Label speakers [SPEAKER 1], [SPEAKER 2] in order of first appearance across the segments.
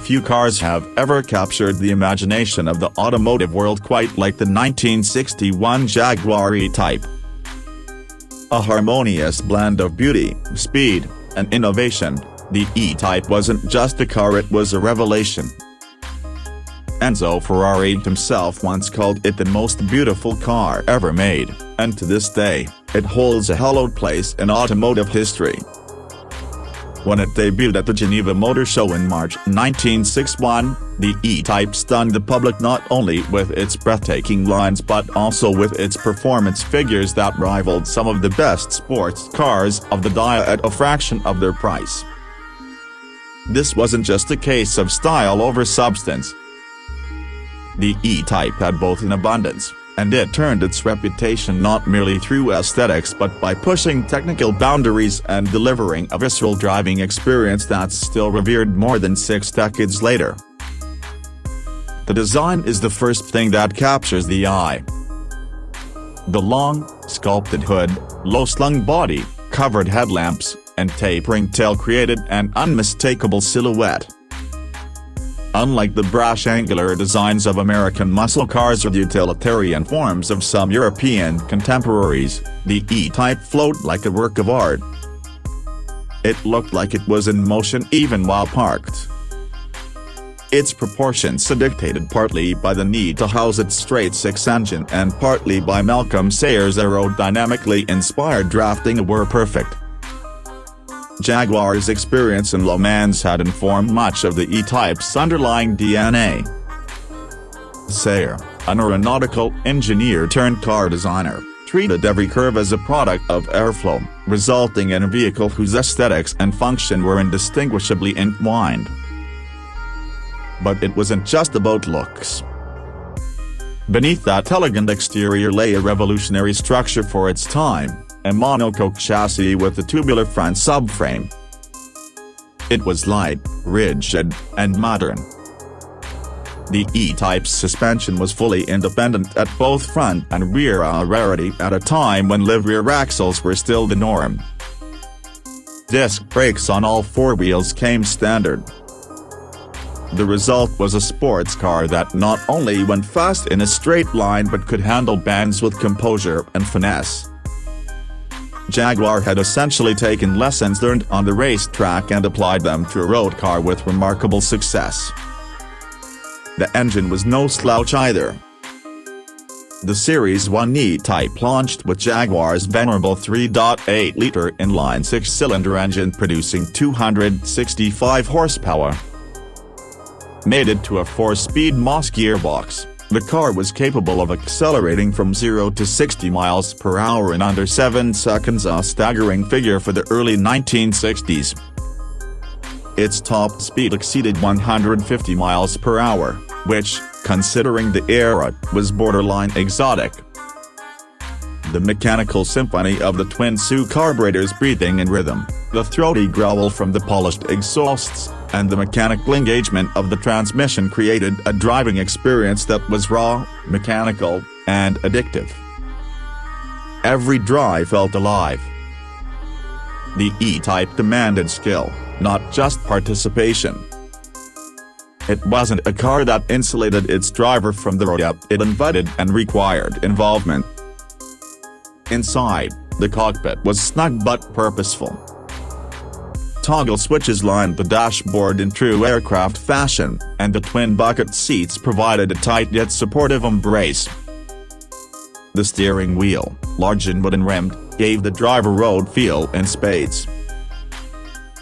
[SPEAKER 1] few cars have ever captured the imagination of the automotive world quite like the 1961 Jaguar E-Type. A harmonious blend of beauty, speed, and innovation, the E-Type wasn't just a car, it was a revelation. Enzo Ferrari himself once called it the most beautiful car ever made, and to this day, it holds a hallowed place in automotive history. When it debuted at the Geneva Motor Show in March 1961, the E-Type stunned the public not only with its breathtaking lines but also with its performance figures that rivaled some of the best sports cars of the day at a fraction of their price. This wasn't just a case of style over substance. The E-Type had both in abundance, and it turned its reputation not merely through aesthetics but by pushing technical boundaries and delivering a visceral driving experience that's still revered more than 6 decades later. The design is the first thing that captures the eye. The long, sculpted hood, low-slung body, covered headlamps, and tapering tail created an unmistakable silhouette. Unlike the brash angular designs of American muscle cars or the utilitarian forms of some European contemporaries, the E-Type flowed like a work of art. It looked like it was in motion even while parked. Its proportions, dictated partly by the need to house its straight-six engine and partly by Malcolm Sayers' aerodynamically inspired drafting, were perfect. Jaguar's experience in Le Mans had informed much of the E-Type's underlying DNA. Sayer, an aeronautical engineer turned car designer, treated every curve as a product of airflow, resulting in a vehicle whose aesthetics and function were indistinguishably entwined. But it wasn't just about looks. Beneath that elegant exterior lay a revolutionary structure for its time. A monocoque chassis with a tubular front subframe. It was light, rigid, and modern. The E-Type's suspension was fully independent at both front and rear, a rarity at a time when live rear axles were still the norm. Disc brakes on all 4 wheels came standard. The result was a sports car that not only went fast in a straight line but could handle bends with composure and finesse. Jaguar had essentially taken lessons learned on the racetrack and applied them to a road car with remarkable success. The engine was no slouch either. The Series 1 E-Type launched with Jaguar's venerable 3.8-liter inline-six cylinder engine producing 265 horsepower. Mated to a 4-speed Moss gearbox, the car was capable of accelerating from 0 to 60 miles per hour in under 7 seconds, a staggering figure for the early 1960s. Its top speed exceeded 150 miles per hour, which, considering the era, was borderline exotic. The mechanical symphony of the twin-Sue carburetors breathing in rhythm, the throaty growl from the polished exhausts, and the mechanical engagement of the transmission created a driving experience that was raw, mechanical, and addictive. Every drive felt alive. The E-Type demanded skill, not just participation. It wasn't a car that insulated its driver from the road, it invited and required involvement. Inside, the cockpit was snug but purposeful. Toggle switches lined the dashboard in true aircraft fashion, and the twin bucket seats provided a tight yet supportive embrace. The steering wheel, large and wooden rimmed, gave the driver road feel in spades.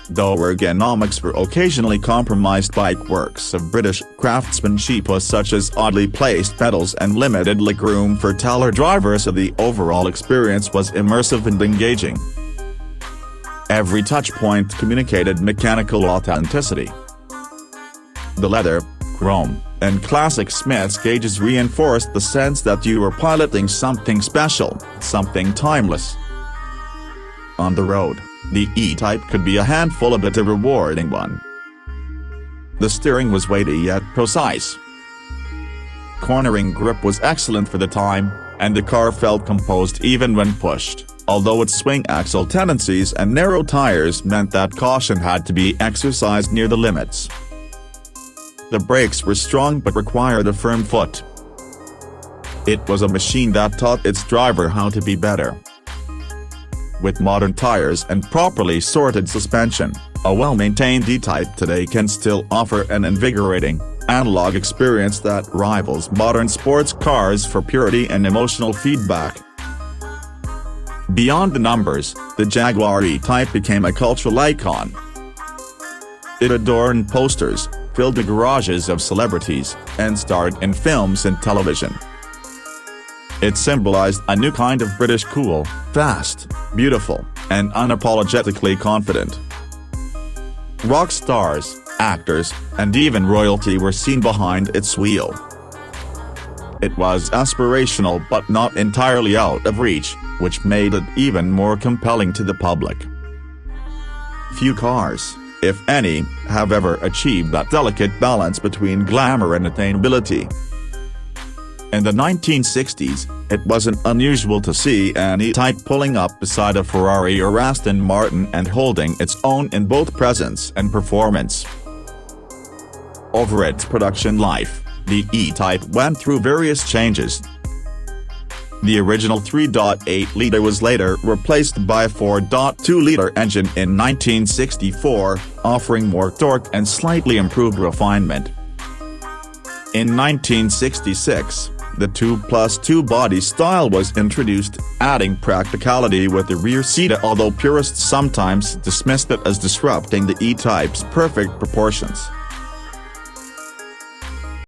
[SPEAKER 1] Though ergonomics were occasionally compromised by quirks of British craftsmanship such as oddly placed pedals and limited legroom for taller drivers, the overall experience was immersive and engaging. Every touchpoint communicated mechanical authenticity. The leather, chrome, and classic Smith's gauges reinforced the sense that you were piloting something special, something timeless. On the road, the E-Type could be a handful but a rewarding one. The steering was weighty yet precise. Cornering grip was excellent for the time, and the car felt composed even when pushed, although its swing axle tendencies and narrow tires meant that caution had to be exercised near the limits. The brakes were strong but required a firm foot. It was a machine that taught its driver how to be better. With modern tires and properly sorted suspension, a well-maintained E-Type today can still offer an invigorating, analog experience that rivals modern sports cars for purity and emotional feedback. Beyond the numbers, the Jaguar E-Type became a cultural icon. It adorned posters, filled the garages of celebrities, and starred in films and television. It symbolized a new kind of British cool, fast, beautiful, and unapologetically confident. Rock stars, actors, and even royalty were seen behind its wheel. It was aspirational but not entirely out of reach, which made it even more compelling to the public. Few cars, if any, have ever achieved that delicate balance between glamour and attainability. In the 1960s, it wasn't unusual to see an E-Type pulling up beside a Ferrari or Aston Martin and holding its own in both presence and performance. Over its production life, the E-Type went through various changes. The original 3.8-liter was later replaced by a 4.2-liter engine in 1964, offering more torque and slightly improved refinement. In 1966, the 2+2 body style was introduced, adding practicality with the rear seat, although purists sometimes dismissed it as disrupting the E-Type's perfect proportions.